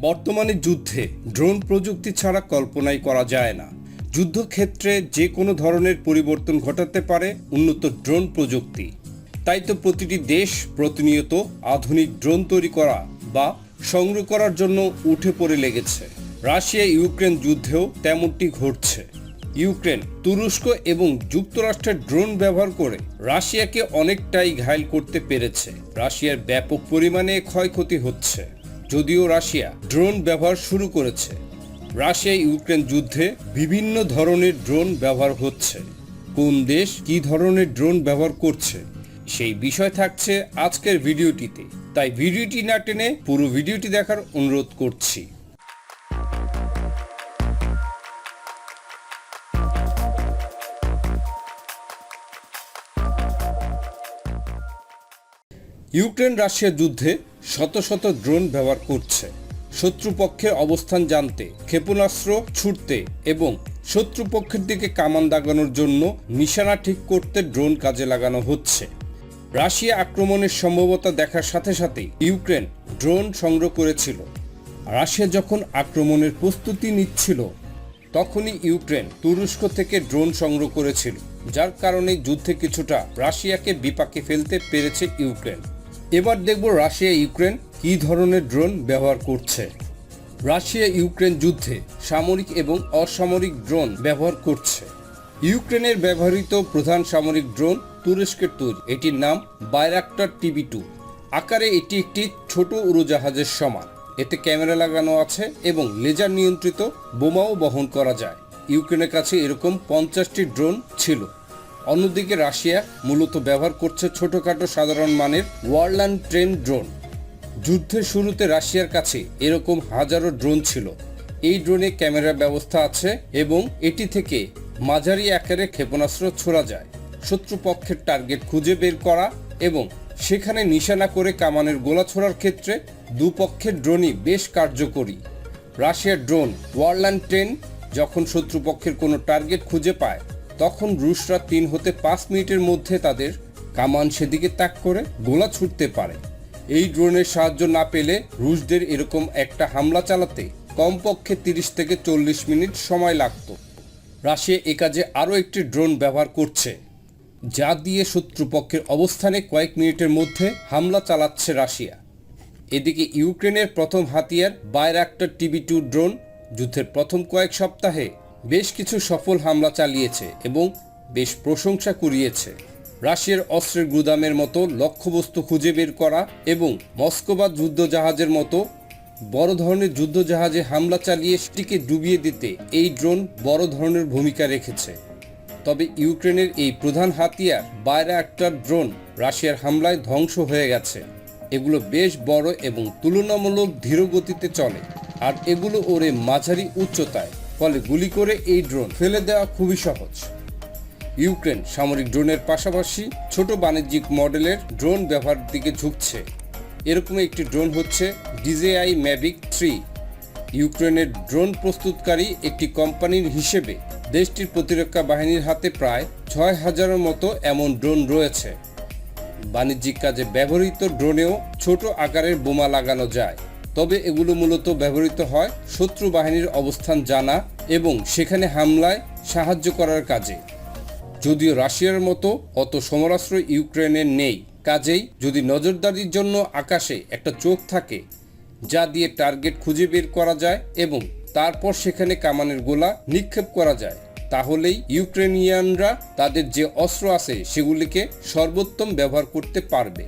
বর্তমানে যুদ্ধে ড্রোন প্রযুক্তি ছাড়া কল্পনাই করা যায় না। যুদ্ধক্ষেত্রে যে কোনো ধরনের পরিবর্তন ঘটাতে পারে উন্নত ড্রোন প্রযুক্তি। তাই তো প্রতিটি দেশ প্রতিনিয়ত আধুনিক ড্রোন তৈরি করা বা সংগ্রহ করার জন্য উঠে পড়ে লেগেছে। রাশিয়া ইউক্রেন যুদ্ধেও তেমনটি ঘটছে। ইউক্রেন তুরস্ক এবং যুক্তরাষ্ট্রের ড্রোন ব্যবহার করে রাশিয়াকে অনেকটাই ঘায়েল করতে পেরেছে। রাশিয়ার ব্যাপক পরিমাণে ক্ষয়ক্ষতি হচ্ছে। যদিও রাশিয়া ড্রোন ব্যবহার শুরু করেছে, রাশিয়া ইউক্রেন যুদ্ধে বিভিন্ন ধরনের ড্রোন ব্যবহার হচ্ছে। কোন দেশ কী ধরনের ড্রোন ব্যবহার করছে সেই বিষয় থাকছে আজকের ভিডিওটিতে। তাই ভিডিওটি না টেনে পুরো ভিডিওটি দেখার অনুরোধ করছি। ইউক্রেন রাশিয়া যুদ্ধে শত শত ড্রোন ব্যবহার করছে শত্রুপক্ষের অবস্থান জানতে, ক্ষেপণাস্ত্র ছুটতে এবং শত্রুপক্ষের দিকে কামান দাগানোর জন্য নিশানা ঠিক করতে ড্রোন কাজে লাগানো হচ্ছে। রাশিয়া আক্রমণের সম্ভাবনা দেখার সাথে সাথে ইউক্রেন ড্রোন সংগ্রহ করেছিল। রাশিয়া যখন আক্রমণের প্রস্তুতি নিচ্ছিল তখনই ইউক্রেন তুরস্ক থেকে ড্রোন সংগ্রহ করেছিল, যার কারণে যুদ্ধে কিছুটা রাশিয়াকে বিপাকে ফেলতে পেরেছে ইউক্রেন। এবার দেখব রাশিয়া ইউক্রেন কী ধরনের ড্রোন ব্যবহার করছে। রাশিয়া ইউক্রেন যুদ্ধে সামরিক এবং অসামরিক ড্রোন ব্যবহার করছে। ইউক্রেনের ব্যবহৃত প্রধান সামরিক ড্রোন তুরস্কের তৈরি। এটির নাম বাইরাক্টার TB2। আকারে এটি একটি ছোট উড়োজাহাজের সমান। এতে ক্যামেরা লাগানো আছে এবং লেজার নিয়ন্ত্রিত বোমাও বহন করা যায়। ইউক্রেনের কাছে এরকম 50টি ড্রোন ছিল। অন্যদিকে রাশিয়া মূলত ব্যবহার করছে ছোটখাটো সাধারণ মানের ওয়ারল্যান্ড ট্রেন ড্রোন। যুদ্ধের শুরুতে রাশিয়ার কাছে এরকম হাজারো ড্রোন ছিল। এই ড্রোনে ক্যামেরার ব্যবস্থা আছে এবং এটি থেকে মাঝারি আকারে ক্ষেপণাস্ত্র ছোড়া যায়। শত্রুপক্ষের টার্গেট খুঁজে বের করা এবং সেখানে নিশানা করে কামানের গোলা ছোড়ার ক্ষেত্রে দুপক্ষের ড্রোনই বেশ কার্যকরী। রাশিয়ার ড্রোন ওয়ারল্যান্ড ট্রেন যখন শত্রুপক্ষের কোনো টার্গেট খুঁজে পায় তখন রুশরা 3 হতে 5 মিনিটের মধ্যে তাদের কামান সেদিকে তাক করে গোলা ছুটতে পারে। এই ড্রোনের সাহায্য না পেলে রুশদের এরকম একটা হামলা চালাতে কমপক্ষে 30 থেকে 40 মিনিট সময় লাগত। রাশিয়া এ কাজে আরও একটি ড্রোন ব্যবহার করছে, যা দিয়ে শত্রুপক্ষের অবস্থানে কয়েক মিনিটের মধ্যে হামলা চালাচ্ছে রাশিয়া। এদিকে ইউক্রেনের প্রথম হাতিয়ার বাইরাক্টার TB2 ড্রোন যুদ্ধের প্রথম কয়েক সপ্তাহে বেশ কিছু সফল হামলা চালিয়েছে এবং বেশ প্রশংসা কুড়িয়েছে। রাশিয়ার অস্ত্রের গুদামের মতো লক্ষ্যবস্তু খুঁজে বের করা এবং মস্কোবা যুদ্ধজাহাজের মতো বড় ধরনের যুদ্ধজাহাজে হামলা চালিয়ে সেটিকে ডুবিয়ে দিতে এই ড্রোন বড় ধরনের ভূমিকা রেখেছে। তবে ইউক্রেনের এই প্রধান হাতিয়ার বাইরাক্টার ড্রোন রাশিয়ার হামলায় ধ্বংস হয়ে গেছে। এগুলো বেশ বড় এবং তুলনামূলক ধীর গতিতে চলে, আর এগুলো ওড়ে মাঝারি উচ্চতায়, ফলে গুলি করে এই ড্রোন ফেলে দেওয়া খুবই সহজ। ইউক্রেন সামরিক ড্রোনের পাশাপাশি ছোট বাণিজ্যিক মডেলের ড্রোন ব্যবহারের দিকে ঝুঁকছে। এরকম একটি ড্রোন হচ্ছে DJI Mavic 3। ইউক্রেনের ড্রোন প্রস্তুতকারী একটি কোম্পানির হিসেবে দেশটির প্রতিরক্ষা বাহিনীর হাতে প্রায় 6000-এর মতো এমন ড্রোন রয়েছে। বাণিজ্যিক কাজে ব্যবহৃত ড্রোনেও ছোট আকারের বোমা লাগানো যায়, তবে এগুলো মূলত ব্যবহৃত হয় শত্রু বাহিনীর অবস্থান জানা এবং সেখানে হামলায় সাহায্য করার কাজে। যদিও রাশিয়ার মতো অত সমরাস্ত্র ইউক্রেনের নেই, কাজেই যদি নজরদারির জন্য আকাশে একটা চোখ থাকে যা দিয়ে টার্গেট খুঁজে বের করা যায় এবং তারপর সেখানে কামানের গোলা নিক্ষেপ করা যায়, তাহলেই ইউক্রেনিয়ানরা তাদের যে অস্ত্র আছে সেগুলিকে সর্বোত্তম ব্যবহার করতে পারবে।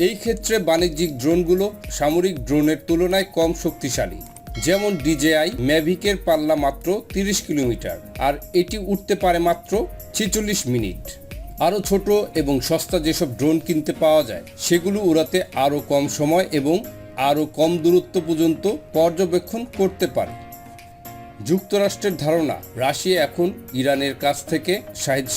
এই ক্ষেত্রে বাণিজ্যিক ড্রোনগুলো সামরিক ড্রোনের তুলনায় কম শক্তিশালী। যেমন DJI ম্যাভিকের পাল্লা মাত্র 30 কিলোমিটার, আর এটি উঠতে পারে মাত্র 46 মিনিট। আরও ছোট এবং সস্তা যেসব ড্রোন কিনতে পাওয়া যায় সেগুলো উড়াতে আরও কম সময় এবং আরও কম দূরত্ব পর্যন্ত পর্যবেক্ষণ করতে পারে। যুক্তরাষ্ট্রের ধারণা রাশিয়া এখন ইরানের কাছ থেকে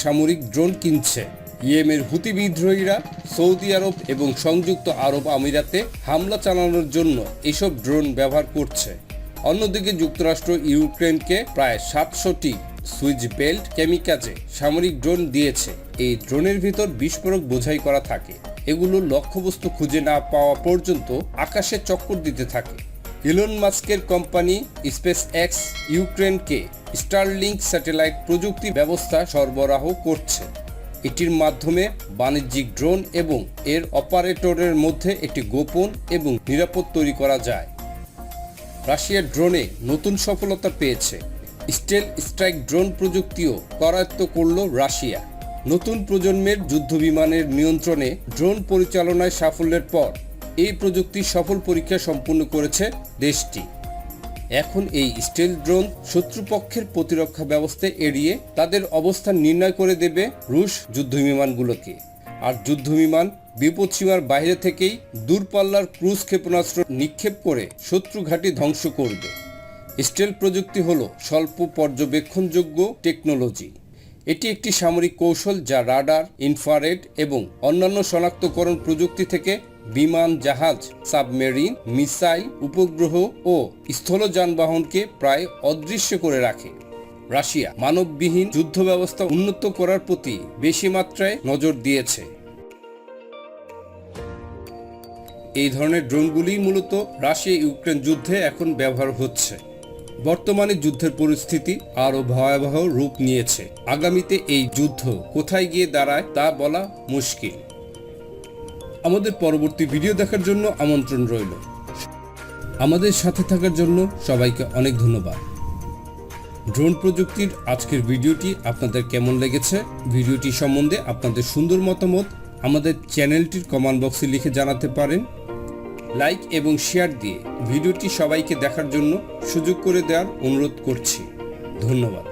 সামরিক ড্রোন কিনছে। ইয়েমের হুতি বিদ্রোহীরা সৌদি আরব এবং সংযুক্ত আরব আমিরাতে হামলা চালানোর জন্য এসব ড্রোন ব্যবহার করছে। অন্যদিকে যুক্তরাষ্ট্র ইউক্রেনকে প্রায় 700টি সুইচ বেল্ট কেমিকাজে সামরিক ড্রোন দিয়েছে। এই ড্রোনের ভিতর বিস্ফোরক বোঝাই করা থাকে। এগুলো লক্ষ্যবস্তু খুঁজে না পাওয়া পর্যন্ত আকাশে চক্কর দিতে থাকে। ইলন মাস্কের কোম্পানি স্পেস এক্স ইউক্রেনকে স্টারলিংক স্যাটেলাইট প্রযুক্তি ব্যবস্থা সরবরাহ করছে। এটির মাধ্যমে বাণিজ্যিক ড্রোন এবং এর অপারেটরের মধ্যে একটি গোপন এবং নিরাপদ তৈরি করা যায়। রাশিয়ার ড্রোনে নতুন সফলতা পেয়েছে। স্টেল স্ট্রাইক ড্রোন প্রযুক্তিও করায়ত্ত করল রাশিয়া। নতুন প্রজন্মের যুদ্ধবিমানের নিয়ন্ত্রণে ড্রোন পরিচালনায় সাফল্যের পর এই প্রযুক্তির সফল পরীক্ষা সম্পূর্ণ করেছে দেশটি। এখন এই স্টেল ড্রোন শত্রুপক্ষের প্রতিরক্ষা ব্যবস্থা এড়িয়ে তাদের অবস্থান নির্ণয় করে দেবে রুশ যুদ্ধবিমানগুলোকে। আর যুদ্ধবিমান বিপদসীমার বাইরে থেকেই দূরপাল্লার ক্রুজ ক্ষেপণাস্ত্র নিক্ষেপ করে শত্রু ঘাঁটি ধ্বংস করবে। স্টেল প্রযুক্তি হল স্বল্প পর্যবেক্ষণযোগ্য টেকনোলজি। এটি একটি সামরিক কৌশল যা রাডার, ইনফ্রারেড এবং অন্যান্য শনাক্তকরণ প্রযুক্তি থেকে বিমান, জাহাজ, সাবমেরিন, মিসাইল, উপগ্রহ ও স্থল যানবাহনকে প্রায় অদৃশ্য করে রাখে। রাশিয়া মানববিহীন যুদ্ধ ব্যবস্থা উন্নত করার প্রতি বেশি মাত্রায় নজর দিয়েছে। এই ধরনের ড্রোনগুলি মূলত রাশিয়া ইউক্রেন যুদ্ধে এখন ব্যবহার হচ্ছে। বর্তমানে যুদ্ধের পরিস্থিতি আরও ভয়াবহ রূপ নিয়েছে। আগামীতে এই যুদ্ধ কোথায় গিয়ে দাঁড়ায় তা বলা মুশকিল। আমাদের পরবর্তী ভিডিও দেখার জন্য আমন্ত্রণ রইল। আমাদের সাথে থাকার জন্য সবাইকে অনেক ধন্যবাদ। ড্রোন প্রযুক্তির আজকের ভিডিওটি আপনাদের কেমন লেগেছে? ভিডিওটি সম্বন্ধে আপনাদের সুন্দর মতামত আমাদের চ্যানেলটির কমেন্ট বক্সে লিখে জানাতে পারেন। লাইক এবং শেয়ার দিয়ে ভিডিওটি সবাইকে দেখার জন্য সুযোগ করে দেওয়ার অনুরোধ করছি। ধন্যবাদ।